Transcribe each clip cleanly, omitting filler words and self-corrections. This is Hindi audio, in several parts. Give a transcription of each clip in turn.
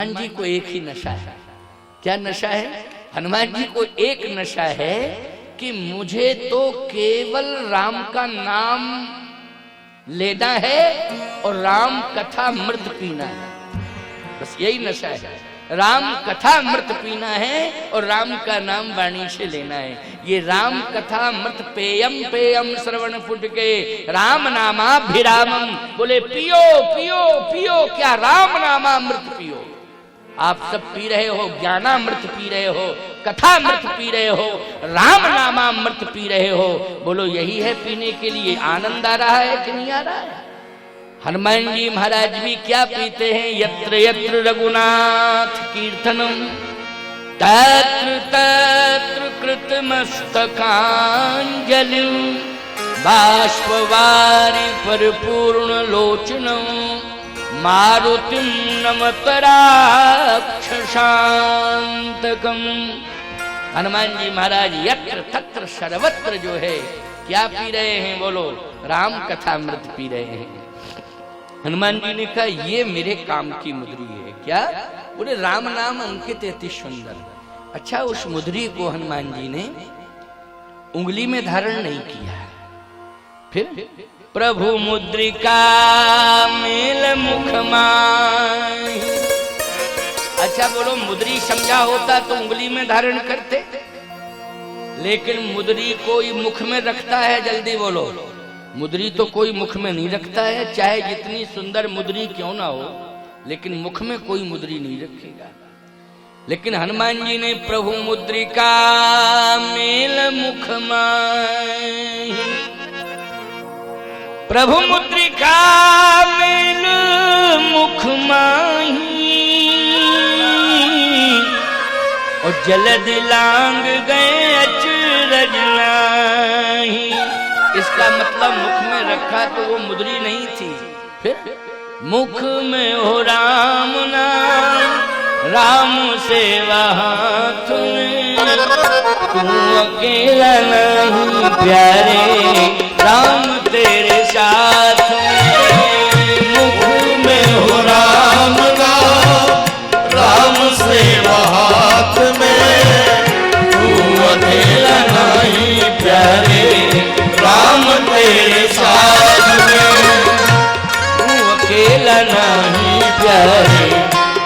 हनुमान जी को एक ही नशा है। क्या नशा है? हनुमान जी को एक नशा है कि मुझे तो केवल राम का नाम लेना है और राम कथा अमृत पीना है, बस यही नशा है। राम कथा अमृत पीना है और राम का नाम वाणी से लेना है। ये राम कथा अमृत पेयम पेयम श्रवण फुट के राम नामाभिरामम, बोले पियो पियो पियो, क्या राम नामामृत पियो। आप सब पी रहे हो, ज्ञानामृत पी रहे हो, कथामृत पी रहे हो, राम नामामृत पी रहे हो। बोलो यही है पीने के लिए? आनंद आ रहा है कि नहीं आ रहा है? हनुमान जी महाराज भी क्या पीते हैं? यत्र यत्र रघुनाथ कीर्तनम तत्र तत्र कृतमस्तकांजलि बाष्पवारि परिपूर्ण लोचनम मारुतिम नमत राक्षसांतकम। हनुमान जी महाराज यत्र तत्र सर्वत्र जो है क्या पी रहे हैं? बोलो राम कथामृत पी रहे हैं। हनुमान जी ने कहा ये मेरे काम की मुद्री है। क्या? बोले राम नाम अंकित अति सुंदर। अच्छा, उस मुद्री को हनुमान जी ने उंगली में धारण नहीं किया, फिर प्रभु मुद्रिका मेल मुख माहि। अच्छा बोलो, मुद्री समझा होता तो उंगली में धारण करते, लेकिन मुद्री कोई मुख में रखता है? जल्दी बोलो। मुद्री तो कोई मुख में नहीं रखता है, चाहे जितनी सुंदर मुद्री क्यों ना हो, लेकिन मुख में कोई मुद्री नहीं रखेगा। लेकिन हनुमान जी ने प्रभु मुद्रिका मेल मुख माहि, प्रभु मुद्रिका मेल मुख माहि, और जलद लांग गए अचरज नाहि। इसका मतलब मुख में रखा तो वो मुद्री नहीं थी, फिर मुख में हो राम नाम, राम सेवा हाथ में, तू अकेला नहीं प्यारे, राम तेरे साथ में। मुख में हो राम नाम, राम सेवा हाथ में, तू अकेला नहीं प्यारे, राम तेरे साथ में। तू अकेला नहीं प्यारे,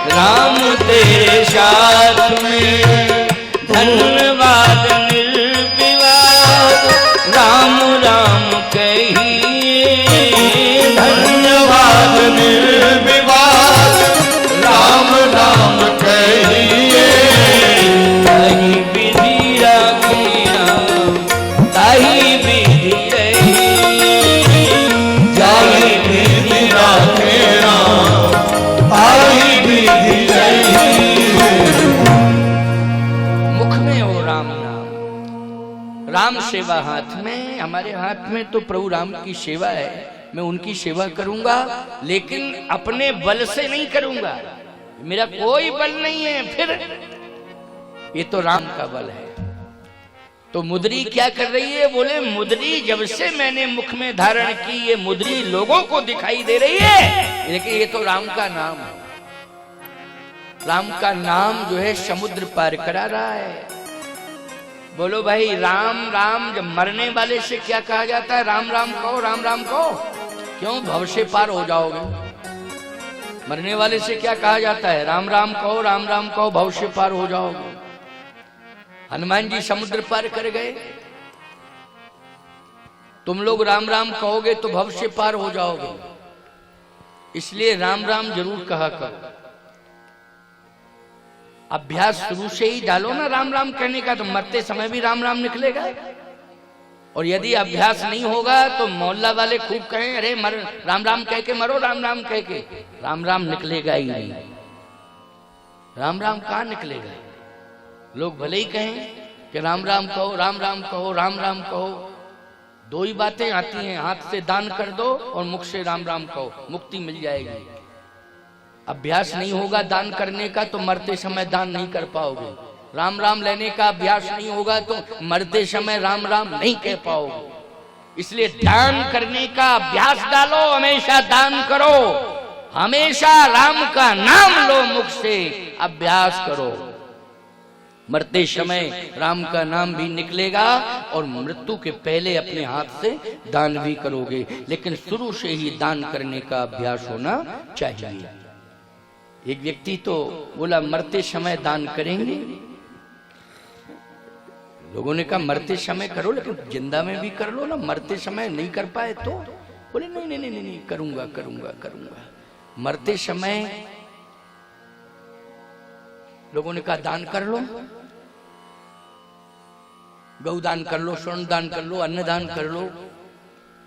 राम तेरे साथ में। धन्यवाद निर्विवाद राम राम कहिए, धन्यवाद निर्विवाद राम राम कहिए। ताहि विधि राखे राम, ताहि विधि रही, जाहि विधि राखे राम, ताहि विधि रही। मुख में हो राम नाम, राम सेवा हाथ में। हमारे हाथ में तो प्रभु राम की सेवा है, मैं उनकी सेवा करूंगा, लेकिन अपने बल से नहीं करूंगा, मेरा कोई बल नहीं है, फिर ये तो राम का बल है। तो मुद्री क्या कर रही है? बोले मुद्री जब से मैंने मुख में धारण की, ये मुद्री लोगों को दिखाई दे रही है, लेकिन ये तो राम का नाम है। राम का नाम जो है समुद्र पार करा रहा है। बोलो भाई, राम राम जब मरने वाले से क्या कहा जाता है? राम राम कहो, राम राम कहो। क्यों? भव से पार हो जाओगे। मरने वाले से क्या कहा जाता है? राम राम कहो, राम राम कहो, भव से पार हो जाओगे। हनुमान जी समुद्र पार कर गए, तुम लोग राम राम कहोगे तो भव से पार हो जाओगे, इसलिए राम राम जरूर कहा करो। अभ्यास शुरू से ही डालो ना राम राम कहने का, तो मरते समय भी राम राम निकलेगा। और यदि अभ्यास नहीं होगा तो मोहल्ला वाले खूब कहें, अरे मर राम राम कह के मरो, राम राम कह के, राम राम निकलेगा ही नहीं। राम राम कहाँ निकलेगा? लोग भले ही कहें कि राम राम कहो, राम राम कहो, राम राम कहो। दो ही बातें आती हैं, हाथ से दान कर दो और मुख से राम राम कहो, मुक्ति मिल जाएगी। अभ्यास नहीं होगा दान करने का तो मरते समय दान नहीं कर पाओगे। राम राम लेने का अभ्यास नहीं होगा तो मरते समय राम राम नहीं कह पाओगे। इसलिए दान करने का अभ्यास डालो, हमेशा दान करो। हमेशा राम का नाम लो, मुख से अभ्यास करो। मरते समय राम का नाम भी निकलेगा और मृत्यु के पहले अपने हाथ से दान भी करोगे, लेकिन शुरू से ही दान करने का अभ्यास होना चाहिए। एक व्यक्ति तो बोला मरते समय दान करेंगे। लोगों ने कहा मरते समय करो, लेकिन जिंदा में भी कर लो ना, मरते समय नहीं कर पाए तो? बोले नहीं नहीं नहीं नहीं, करूंगा करूंगा करूंगा। मरते समय लोगों ने कहा दान कर लो, गौ दान कर लो, स्वर्ण दान कर लो, अन्न दान कर लो।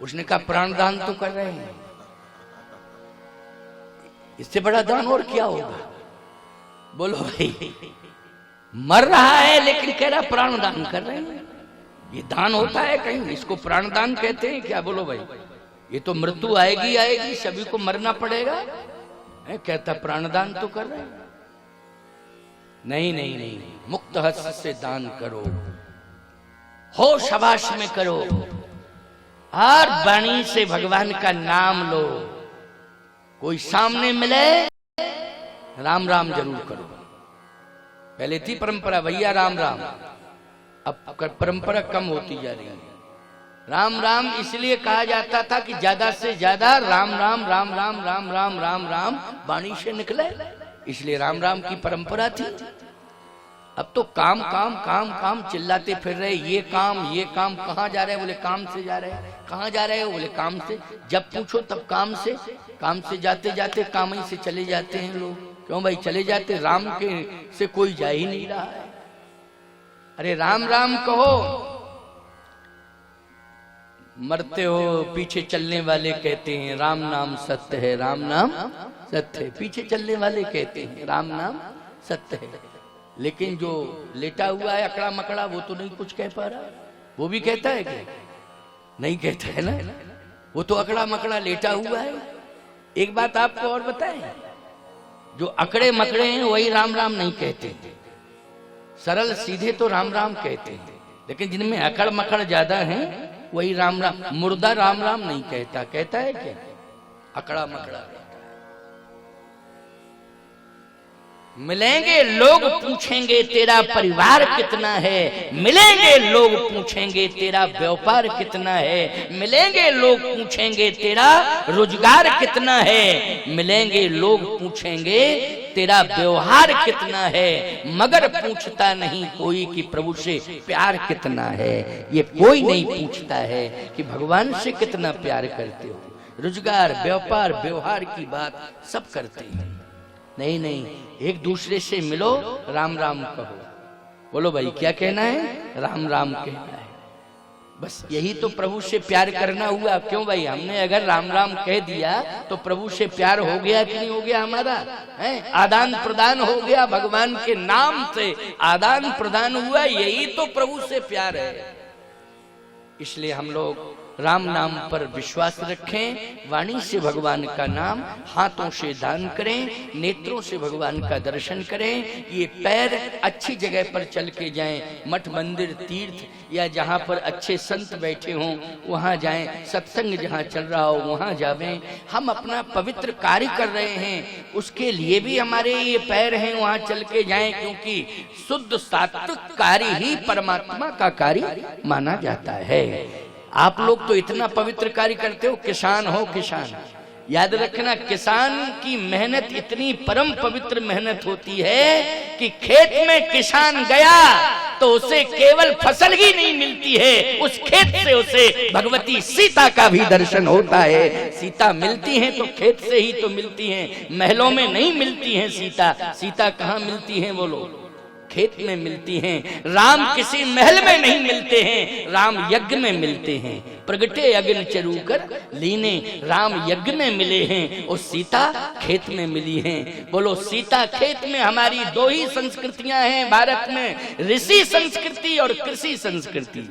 उसने कहा प्राण दान तो कर रहे हैं, इससे बड़ा दान और क्या होगा? बोलो भाई, मर रहा है लेकिन कह रहा प्राण दान कर रहे हैं, ये दान होता है कहीं? इसको प्राण दान कहते हैं क्या? बोलो भाई, ये तो मृत्यु आएगी आएगी, सभी को मरना पड़ेगा। कहता प्राण दान तो कर रहे हैं। नहीं नहीं नहीं, मुक्त हस्त से दान करो, होश हवास में करो, हर वाणी से भगवान का नाम लो। कोई सामने मिले राम राम जरूर करो। पहले थी परंपरा भैया राम राम, अब परंपरा कम होती जा रही है। राम राम इसलिए कहा जाता था कि ज्यादा से ज्यादा राम राम राम राम राम राम राम राम वाणी से निकले, इसलिए राम राम की परंपरा थी। अब तो काम काम काम काम चिल्लाते फिर रहे, ये काम कहाँ जा रहे हैं? बोले काम से जा रहे हैं। कहाँ जा रहे हो? बोले काम से। जब पूछो तब काम से जाते जाते काम ही से चले जाते हैं लोग। क्यों भाई चले जाते? राम के से कोई जा ही नहीं रहा है। अरे राम राम कहो। मरते हो पीछे चलने वाले कहते हैं राम नाम सत्य है, राम नाम सत्य है। पीछे चलने वाले कहते हैं राम नाम सत्य है, लेकिन जो लेटा हुआ है अकड़ा मकड़ा वो तो नहीं कुछ कह पा रहा। वो भी कहता है कि नहीं कहता है ना, वो तो अकड़ा मकड़ा लेटा हुआ है। एक बात आपको और बताएं, जो अकड़े मकड़े हैं वही राम राम नहीं कहते, सरल सीधे तो राम राम कहते हैं, लेकिन जिनमें अकड़ मकड़ ज्यादा हैं वही राम राम। मुर्दा राम राम नहीं कहता, कहता है क्या? अकड़ा मकड़ा। मिलेंगे लोग पूछेंगे तेरा परिवार कितना है, मिलेंगे लोग पूछेंगे तेरा व्यापार कितना है, मिलेंगे लोग पूछेंगे तेरा रोजगार कितना है, मिलेंगे लोग पूछेंगे तेरा व्यवहार कितना है, मगर पूछता नहीं कोई कि प्रभु से प्यार कितना है। ये कोई नहीं पूछता है कि भगवान से कितना प्यार करते हो। रोजगार व्यापार व्यवहार की बात सब करते हैं। नहीं नहीं, एक दूसरे से मिलो, राम राम कहो। बोलो भाई क्या कहना है? राम राम कहना है। बस यही तो प्रभु से प्यार करना हुआ। क्यों भाई, हमने अगर राम राम कह दिया तो प्रभु से प्यार हो गया कि नहीं हो गया? हमारा है आदान प्रदान हो गया, भगवान के नाम से आदान प्रदान हुआ। यही तो प्रभु से प्यार है। इसलिए हम लोग राम नाम पर विश्वास रखें, वाणी से भगवान का नाम, हाथों से दान करें, नेत्रों से भगवान का दर्शन करें। ये पैर अच्छी जगह पर चल के जाएं, मठ मंदिर तीर्थ या जहाँ पर अच्छे संत बैठे हों वहाँ जाएं, सत्संग जहाँ चल रहा हो वहाँ जावें। हम अपना पवित्र कार्य कर रहे हैं, उसके लिए भी हमारे ये पैर हैं, वहाँ चल के जाएं, क्योंकि शुद्ध सात्विक कार्य ही परमात्मा का कार्य माना जाता है। आप लोग तो इतना पवित्र कार्य करते हो, किसान हो किसान, याद रखना किसान की मेहनत इतनी परम पवित्र मेहनत होती है कि खेत में किसान गया तो उसे केवल फसल ही नहीं मिलती है, उस खेत से उसे भगवती सीता का भी दर्शन होता है। सीता मिलती हैं तो खेत से ही तो मिलती हैं, महलों में नहीं मिलती हैं सीता। सीता कहाँ मिलती हैं? बोलो, खेत में मिलती हैं। राम किसी महल में नहीं मिलते हैं, राम यज्ञ में मिलते हैं। प्रगटे अग्नि चरू कर लीने, राम यज्ञ में मिले हैं और सीता खेत में मिली हैं। बोलो, सीता खेत में। हमारी दो ही संस्कृतियां हैं भारत में, ऋषि संस्कृति और कृषि संस्कृति।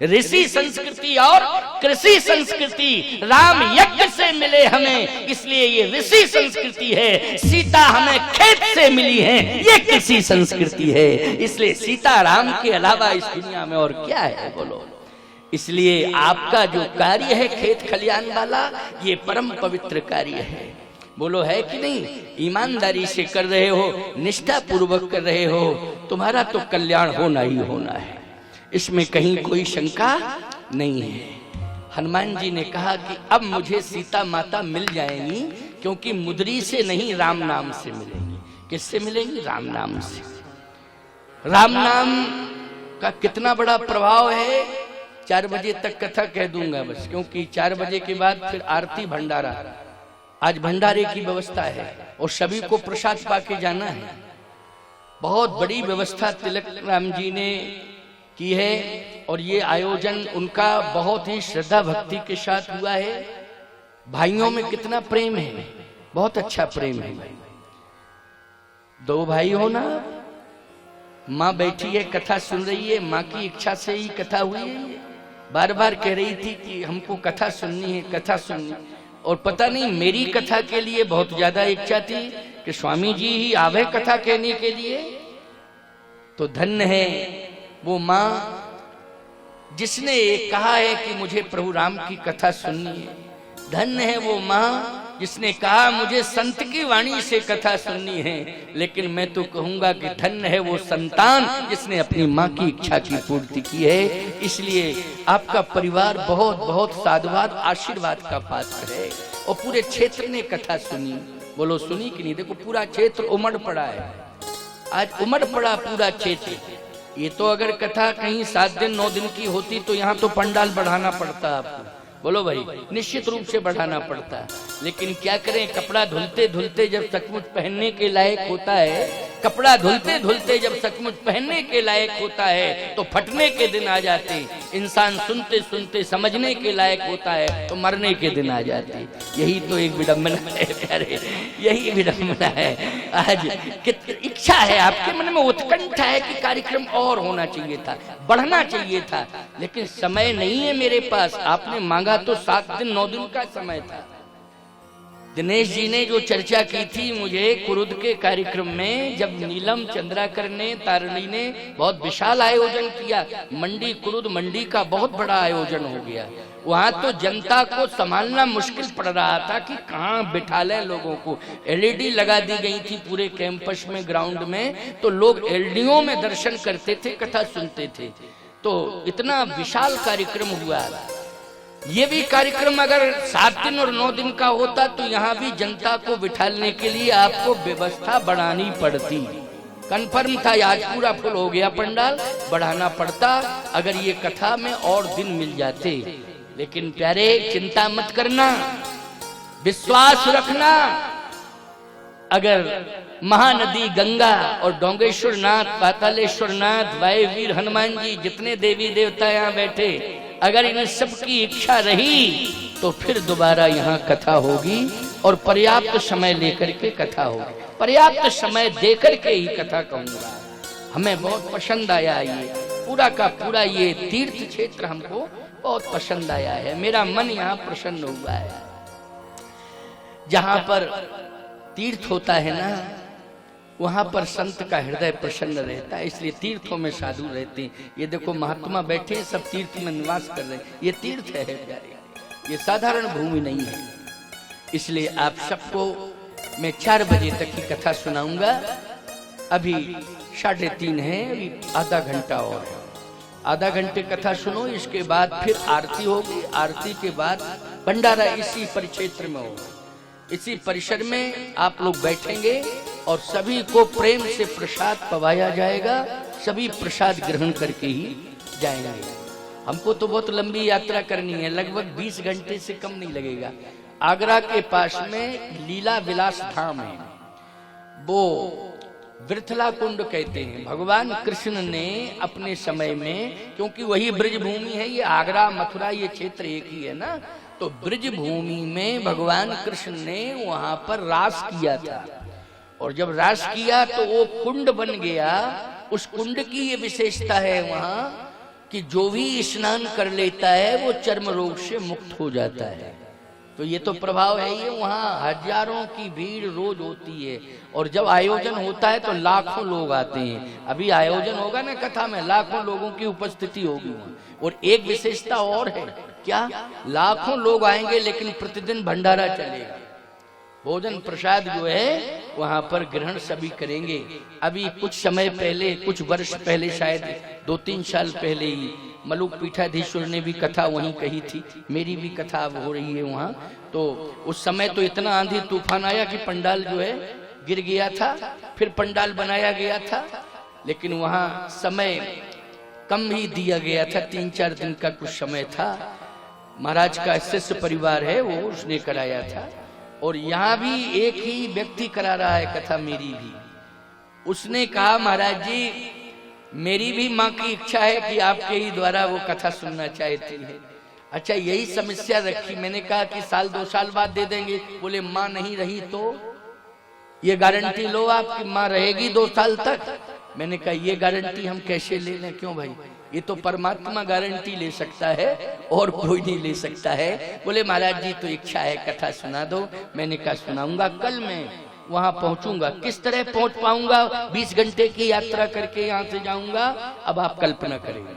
ऋषि संस्कृति और कृषि संस्कृति, राम यज्ञ से मिले हमें, इसलिए ये ऋषि संस्कृति है। सीता हमें खेत से मिली है, ये कृषि संस्कृति है। इसलिए सीता राम के अलावा इस दुनिया में और क्या है? बोलो। इसलिए आपका जो कार्य है खेत खलियान वाला, ये परम पवित्र कार्य है। बोलो है कि नहीं? ईमानदारी से कर रहे हो, निष्ठा पूर्वक कर रहे हो, तुम्हारा तो कल्याण होना ही होना है, इसमें कहीं कोई शंका नहीं है। हनुमान जी ने कहा कि अब मुझे सीता माता मिल जाएंगी, क्योंकि मुद्री से नहीं राम नाम से मिलेंगी। किससे मिलेंगी? राम नाम से। राम नाम का कितना बड़ा प्रभाव है, 4 बजे तक कथा कह दूंगा बस, क्योंकि 4 बजे के बाद फिर आरती भंडारा, आज भंडारे की व्यवस्था है और सभी को प्रसाद पाके जाना है। बहुत बड़ी व्यवस्था तिलक राम जी ने की है और ये आयोजन उनका बहुत ही श्रद्धा भक्ति के साथ हुआ है। भाइयों में कितना प्रेम है, बहुत अच्छा प्रेम है। 2 भाई हो ना, माँ बैठी है कथा सुन रही है, माँ की इच्छा से ही कथा हुई है। बार बार कह रही थी कि हमको कथा सुननी है, कथा सुननी, और पता नहीं मेरी कथा के लिए बहुत ज्यादा इच्छा थी कि स्वामी जी ही आवे कथा कहने के लिए। तो धन्य है वो माँ जिसने कहा है कि मुझे प्रभु राम की कथा सुननी है। धन्य है वो माँ जिसने कहा मुझे संत की वाणी से कथा सुननी है। लेकिन मैं तो कहूंगा कि धन्य है वो संतान जिसने अपनी माँ की इच्छा की पूर्ति की है। इसलिए आपका परिवार बहुत बहुत साधुवाद आशीर्वाद का पात्र है और पूरे क्षेत्र ने कथा सुनी। बोलो सुनी कि नहीं? देखो पूरा क्षेत्र उमड़ पड़ा है, आज उमड़ पड़ा पूरा क्षेत्र। ये तो अगर कथा कहीं 7 दिन 9 दिन की होती तो यहाँ तो पंडाल बढ़ाना पड़ता आपको। बोलो भाई, निश्चित रूप से बढ़ाना पड़ता है, लेकिन क्या करें, कपड़ा धुलते धुलते जब सचमुच पहनने के लायक होता है, कपड़ा धुलते धुलते जब सचमुच पहनने के लायक होता है तो फटने के दिन आ जाते। इंसान सुनते सुनते समझने के लायक होता है तो मरने के दिन आ जाते। यही तो एक विडंबना है प्यारे, यही विडंबना है। आज इच्छा है, आपके मन में उत्कंठा है कि कार्यक्रम और होना चाहिए था, बढ़ना चाहिए था, लेकिन समय नहीं है मेरे पास। आपने मांगा तो 7 दिन 9 दिन का समय था। दिनेश जी ने जो चर्चा की थी मुझे कुरुद के कार्यक्रम में, जब नीलम चंद्राकर ने, तारणी ने बहुत विशाल आयोजन किया, मंडी कुरुद मंडी का बहुत बड़ा आयोजन हो गया। वहां तो जनता को संभालना मुश्किल पड़ रहा था कि कहाँ बिठा लें लोगों को। एलईडी लगा दी गई थी पूरे कैंपस में, ग्राउंड में, तो लोग एलईडीओं में दर्शन करते थे, कथा सुनते थे। तो इतना विशाल कार्यक्रम हुआ। ये भी कार्यक्रम अगर 7 दिन और 9 दिन का होता तो यहाँ भी जनता को बिठाने के लिए आपको व्यवस्था बढ़ानी पड़ती। कन्फर्म था, आज पूरा फुल हो गया पंडाल, बढ़ाना पड़ता अगर ये कथा में और दिन मिल जाते। लेकिन प्यारे, चिंता मत करना, विश्वास रखना। अगर महानदी गंगा और डोंगेश्वर नाथ, पातालेश्वर नाथ, वायुवीर हनुमान जी, जितने देवी देवता यहाँ बैठे, अगर इन सब की इच्छा रही तो फिर दोबारा यहाँ कथा होगी और पर्याप्त समय लेकर के कथा होगी। पर्याप्त समय देकर के ही कथा कहूंगा। हमें बहुत पसंद आया ये पूरा का पूरा ये तीर्थ क्षेत्र, हमको बहुत पसंद आया है। मेरा मन यहाँ प्रसन्न हुआ है। जहाँ पर तीर्थ होता है ना, वहां पर संत का हृदय प्रसन्न रहता है, इसलिए तीर्थों में साधु रहते हैं। ये देखो महात्मा बैठे हैं, सब तीर्थ में निवास कर रहे हैं। ये तीर्थ है प्यारे, ये साधारण भूमि नहीं है। इसलिए आप सबको मैं 4 बजे तक की कथा सुनाऊंगा। अभी 3:30 है, अभी आधा घंटा और है। आधा घंटे कथा सुनो, इसके बाद फिर आरती होगी। आरती के बाद भंडारा इसी परिक्षेत्र में होगा। इसी परिसर में आप लोग बैठेंगे और सभी को प्रेम से प्रसाद पवाया जाएगा। सभी प्रसाद ग्रहण करके ही जाएंगे। हमको तो बहुत लंबी यात्रा करनी है, लगभग 20 घंटे से कम नहीं लगेगा। आगरा के पास में लीला विलास धाम है, वो वृथला कुंड कहते हैं। भगवान कृष्ण ने अपने समय में, क्योंकि वही ब्रज भूमि है, ये आगरा मथुरा ये क्षेत्र एक ही है ना, तो ब्रज भूमि में भगवान कृष्ण ने वहां पर रास किया था। और जब रास किया तो वो कुंड बन गया। उस कुंड की ये विशेषता है वहां कि जो भी स्नान कर लेता है वो चर्म रोग से मुक्त हो जाता है। तो ये तो प्रभाव है। ये वहाँ हजारों की भीड़ रोज होती है और जब आयोजन होता है तो लाखों लोग आते हैं। अभी आयोजन होगा ना कथा में, लाखों लोगों की उपस्थिति होगी। और एक विशेषता और है, क्या? लाखों लोग आएंगे लेकिन प्रतिदिन भंडारा चलेगा। भोजन प्रसाद जो है वहां पर ग्रहण सभी करेंगे। अभी कुछ समय पहले, कुछ वर्ष पहले, शायद 2-3 साल पहले ही मलुक पीठाधीश्वर ने भी कथा वहीं कही थी, मेरी भी कथा अब हो रही है वहां। तो उस समय तो इतना आंधी तूफान आया कि पंडाल जो है गिर गया था, फिर पंडाल बनाया गया था, लेकिन वहां समय कम ही दिया गया था, 3-4 दिन का कुछ समय था। महाराज का शिष्य परिवार है वो, उसने कराया था। और यहाँ भी एक ही व्यक्ति करा रहा है कथा, मेरी भी। उसने कहा महाराज जी मेरी भी माँ की इच्छा है कि आपके ही द्वारा वो कथा सुनना चाहती है। अच्छा यही समस्या रखी। मैंने कहा कि 1-2 साल बाद दे देंगे। बोले माँ नहीं रही तो ये गारंटी लो आपकी माँ रहेगी 2 साल तक। मैंने कहा ये गारंटी हम कैसे ले लें? क्यों भाई, ये तो परमात्मा गारंटी ले सकता है और कोई नहीं ले सकता है। बोले महाराज जी तो इच्छा है कथा सुना दो। मैंने कहा सुनाऊंगा, कल मैं वहां पहुंचूंगा। किस तरह पहुंच पाऊंगा? 20 घंटे की यात्रा करके यहाँ से जाऊंगा, अब आप कल्पना करेंगे।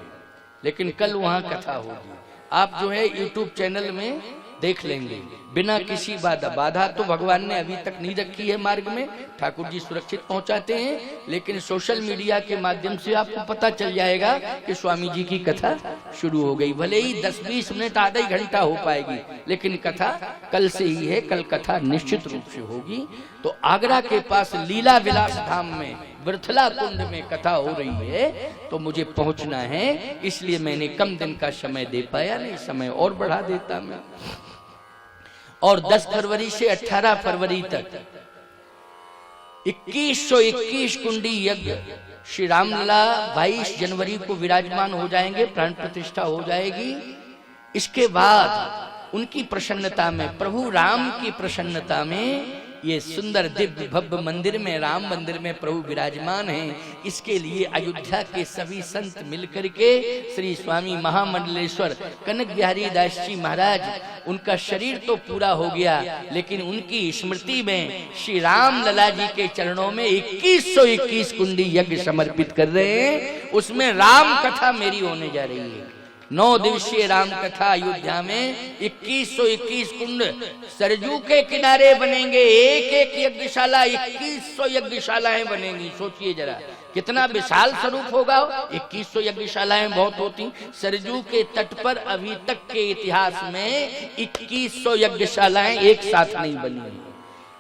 लेकिन कल वहां कथा होगी, आप जो है YouTube चैनल में देख लेंगे बिना किसी बाधा। तो भगवान ने अभी तक नहीं रखी है मार्ग में, ठाकुर जी सुरक्षित पहुंचाते हैं, लेकिन सोशल मीडिया के माध्यम से आपको पता चल जाएगा कि स्वामी जी की कथा शुरू हो गई। भले ही 10-20 मिनट, आधा ही घंटा हो पाएगी, लेकिन कथा कल से ही है, कल कथा निश्चित रूप से होगी। तो आगरा के पास लीला विलास धाम में वृथला कुंड में कथा हो रही है, तो मुझे पहुंचना है, इसलिए मैंने कम दिन का समय दे पाया, नहीं समय और बढ़ा देता मैं। और 10 फरवरी से 18 फरवरी तक 2121 कुंडी यज्ञ श्री रामलला 22 जनवरी को विराजमान हो जाएंगे, प्राण प्रतिष्ठा हो जाएगी। इसके बाद उनकी प्रसन्नता में, प्रभु राम की प्रसन्नता में, ये सुंदर दिव्य भव्य मंदिर में, राम मंदिर में प्रभु विराजमान हैं। इसके लिए अयोध्या के सभी संत मिलकर के श्री स्वामी महामंडलेश्वर कनक बिहारी दास जी महाराज, उनका शरीर तो पूरा हो गया, लेकिन उनकी स्मृति में श्री राम लला जी के चरणों में 2121 कुंडी यज्ञ समर्पित कर रहे हैं। उसमें राम कथा मेरी होने जा रही है। 9 दिवसीय राम कथा अयोध्या में 2121 कुंड सरजू के किनारे बनेंगे। एक यज्ञशाला, 2100 यज्ञशालाएं बनेंगी। सोचिए जरा कितना विशाल स्वरूप होगा। 2100 यज्ञशालाएं बहुत होती। सरजू के तट पर अभी तक के इतिहास में 2100 यज्ञशालाएं एक साथ नहीं बनी,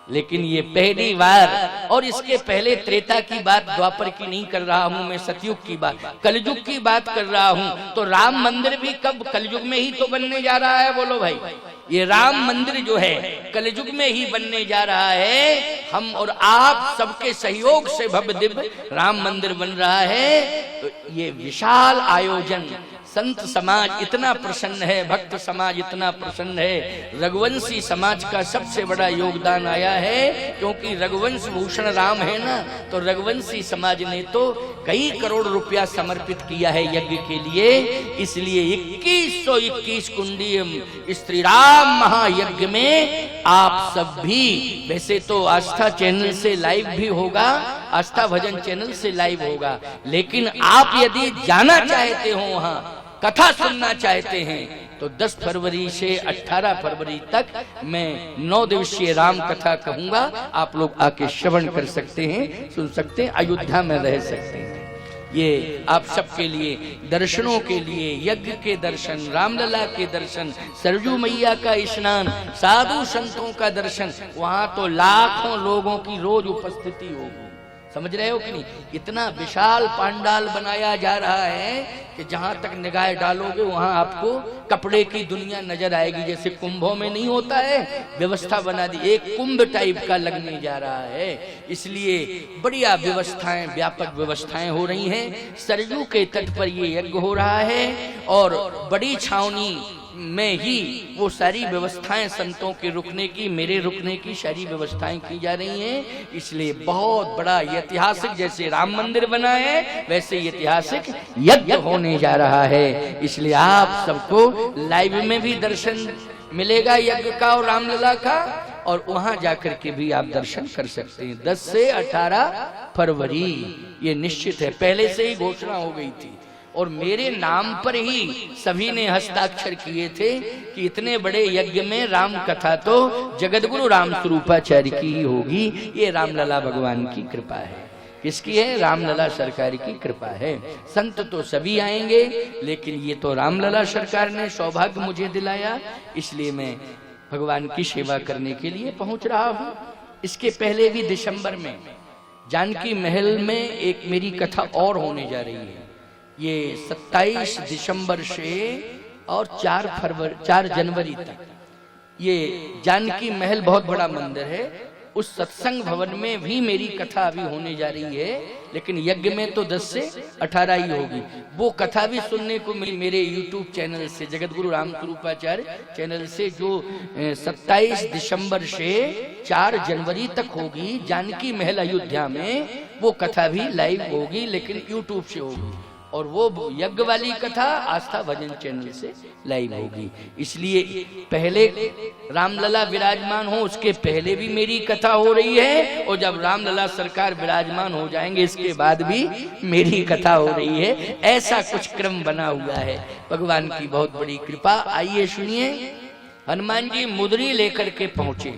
लेकिन ये पहली बार। और इसके पहले त्रेता की बात, द्वापर की नहीं कर रहा हूं मैं, सतयुग की बात, कलयुग की बात कर रहा हूं। तो राम मंदिर भी कब? कलयुग में ही तो बनने जा रहा है। बोलो भाई, ये राम मंदिर जो है कलयुग में ही बनने जा रहा है। हम और आप सबके सहयोग से भव्य दिव्य राम मंदिर बन रहा है। तो ये विशाल आयोजन, संत समाज इतना प्रसन्न है, भक्त समाज इतना प्रसन्न है। रघुवंशी समाज का सबसे बड़ा योगदान आया है, क्योंकि रघुवंश भूषण राम है ना, तो रघुवंशी समाज ने तो कई करोड़ रुपया समर्पित किया है यज्ञ के लिए। इसलिए 2121 कुंडी श्री राम महायज्ञ में आप सब भी, वैसे तो आस्था चैनल से लाइव भी होगा, आस्था भजन चैनल से लाइव होगा, लेकिन आप यदि जाना चाहते हो, वहां कथा सुनना चाहते हैं, तो 10 फरवरी से 18 फरवरी तक मैं 9 दिवसीय राम कथा कहूंगा। आप लोग आके श्रवण कर सकते हैं, सुन सकते हैं, अयोध्या में रह सकते हैं। ये आप सबके लिए, दर्शनों के लिए, यज्ञ के दर्शन, रामलला के दर्शन, सरजू मैया का स्नान, साधु संतों का दर्शन, वहां तो लाखों लोगों की रोज उपस्थिति होगी। समझ रहे हो कि नहीं? इतना विशाल पंडाल बनाया जा रहा है कि जहां तक निगाह डालोगे वहां आपको कपड़े की दुनिया नजर आएगी। जैसे कुंभों में नहीं होता है, व्यवस्था बना दी, एक कुंभ टाइप का लगने जा रहा है। इसलिए बढ़िया व्यवस्थाएं, व्यापक व्यवस्थाएं हो रही हैं। सरजू के तट पर ये यज्ञ हो रहा है और बड़ी छावनी में ही वो सारी व्यवस्थाएं, संतों के रुकने की, मेरे रुकने की सारी व्यवस्थाएं की जा रही हैं। इसलिए बहुत बड़ा ऐतिहासिक, जैसे राम मंदिर बना है वैसे ऐतिहासिक यज्ञ होने जा रहा है। इसलिए आप सबको लाइव में भी दर्शन मिलेगा यज्ञ का और रामलला का, और वहां जाकर के भी आप दर्शन कर सकते हैं। 10 से 18 फरवरी ये निश्चित है, पहले से ही घोषणा हो गई थी। और मेरे नाम पर ही सभी ने हस्ताक्षर किए थे कि इतने बड़े यज्ञ में राम कथा तो जगतगुरु राम स्वरूपाचार्य की ही होगी। ये रामलला भगवान की कृपा है। किसकी है? रामलला सरकार की कृपा है। संत तो सभी आएंगे, लेकिन ये तो रामलला सरकार ने सौभाग्य मुझे दिलाया, इसलिए मैं भगवान की सेवा करने के लिए पहुंच रहा हूं। इसके पहले भी दिसंबर में जानकी महल में एक मेरी कथा और होने जा रही है। ये 27 दिसंबर से और 4 जनवरी तक ये जानकी महल बहुत बड़ा मंदिर है, उस सत्संग भवन में भी मेरी कथा अभी होने जा रही है। लेकिन यज्ञ में तो 10 से 18 ही होगी। वो कथा भी सुनने को मिली मेरे YouTube चैनल से, जगतगुरु राम स्वरूपाचार्य चैनल से, जो 27 दिसंबर से 4 जनवरी तक होगी जानकी महल अयोध्या में। वो कथा भी लाइव होगी, लेकिन YouTube से होगी। और वो यज्ञ वाली कथा आस्था भजन चैनल से लाइव होगी। इसलिए पहले रामलला विराजमान हो, उसके पहले भी मेरी कथा हो रही है, और जब रामलला सरकार विराजमान हो जाएंगे इसके बाद भी मेरी कथा हो रही है। ऐसा कुछ क्रम बना हुआ है, भगवान की बहुत बड़ी कृपा। आइए सुनिए। हनुमान जी मुद्री लेकर के पहुंचे।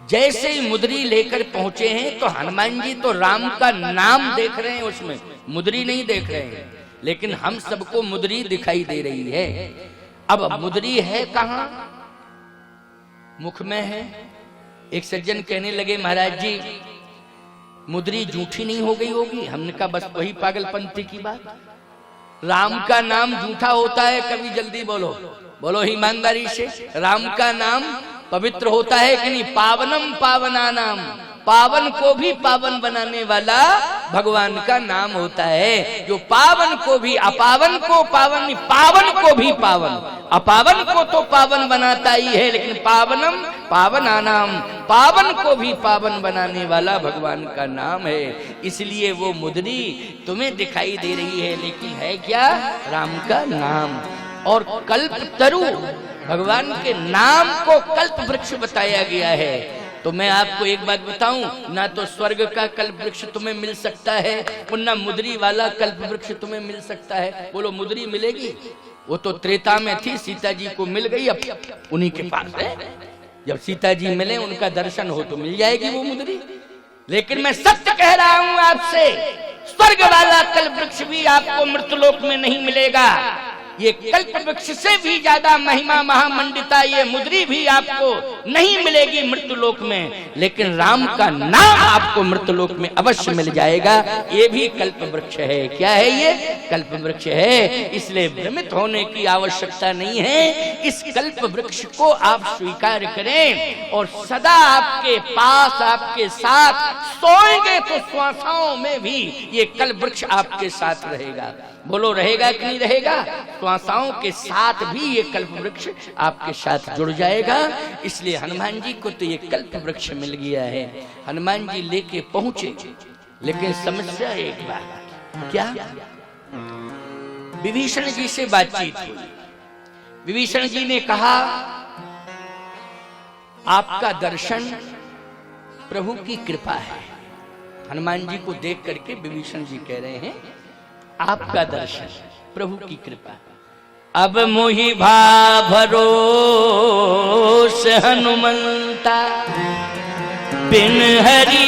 जैसे ही मुद्री लेकर पहुंचे हैं तो हनुमान जी तो राम का नाम देख रहे हैं, उसमें मुद्री नहीं देख रहे हैं, लेकिन हम सबको मुद्री दिखाई दे रही है। अब मुद्री है कहां? मुख में है। एक सज्जन कहने लगे, महाराज जी मुद्री झूठी नहीं हो गई होगी? हमने कहा बस वही पागलपंथी की बात। राम का नाम झूठा होता है कभी? जल्दी बोलो, बोलो ईमानदारी से। राम का नाम पवित्र होता है कि नहीं? पावनम पावनानाम, पावन को भी पावन बनाने वाला भगवान का नाम होता है। जो पावन को भी, अपावन को पावन, पावन को भी पावन, अपावन को तो पावन बनाता ही है, लेकिन पावनम पावनानाम, पावन को भी पावन बनाने वाला भगवान का नाम है। इसलिए वो मुद्री तुम्हें दिखाई दे रही है, लेकिन है क्या? राम का नाम। और कल्प तरु, भगवान के नाम को कल्प वृक्ष बताया गया है। तो मैं आपको एक बात बताऊं, ना तो स्वर्ग का कल्प वृक्ष तुम्हें मिल सकता है, और ना मुद्री वाला कल्प वृक्ष तुम्हें मिल सकता है। बोलो मुद्री मिलेगी? वो तो त्रेता में थी, सीता जी को मिल गई, अब उन्हीं के पास है। जब सीता जी मिले, उनका दर्शन हो तो मिल जाएगी वो मुद्री। लेकिन मैं सत्य कह रहा हूं आपसे, स्वर्ग वाला कल्प वृक्ष भी आपको मृतलोक में नहीं मिलेगा। ये कल्प वृक्ष से भी ज्यादा महिमा महामंडिता ये मुद्री भी आपको नहीं मिलेगी मृत्युलोक में, लेकिन राम का नाम आपको मृत्युलोक में अवश्य मिल जाएगा। ये भी कल्प वृक्ष है। क्या है ये? कल्प वृक्ष है। इसलिए भ्रमित होने की आवश्यकता नहीं है। इस कल्प वृक्ष को आप स्वीकार करें और सदा आपके पास, आपके साथ सोएंगे तो श्वासों में भी ये कल्प वृक्ष आपके साथ रहेगा। बोलो रहेगा कि नहीं रहेगा? श्वासों के साथ भी ये कल्प वृक्ष आपके साथ जुड़ जाएगा। इसलिए हनुमान जी को तो ये कल्प वृक्ष मिल गया है। हनुमान जी लेके पहुंचे, लेकिन समस्या एक बात, क्या? विभीषण जी से बातचीत हुई। विभीषण जी ने कहा, आपका दर्शन प्रभु की कृपा है। हनुमान जी को देख करके विभीषण जी कह रहे हैं, आपका दर्शन प्रभु की कृपा। अब मोहि भा भरोस हनुमंता, बिन हरि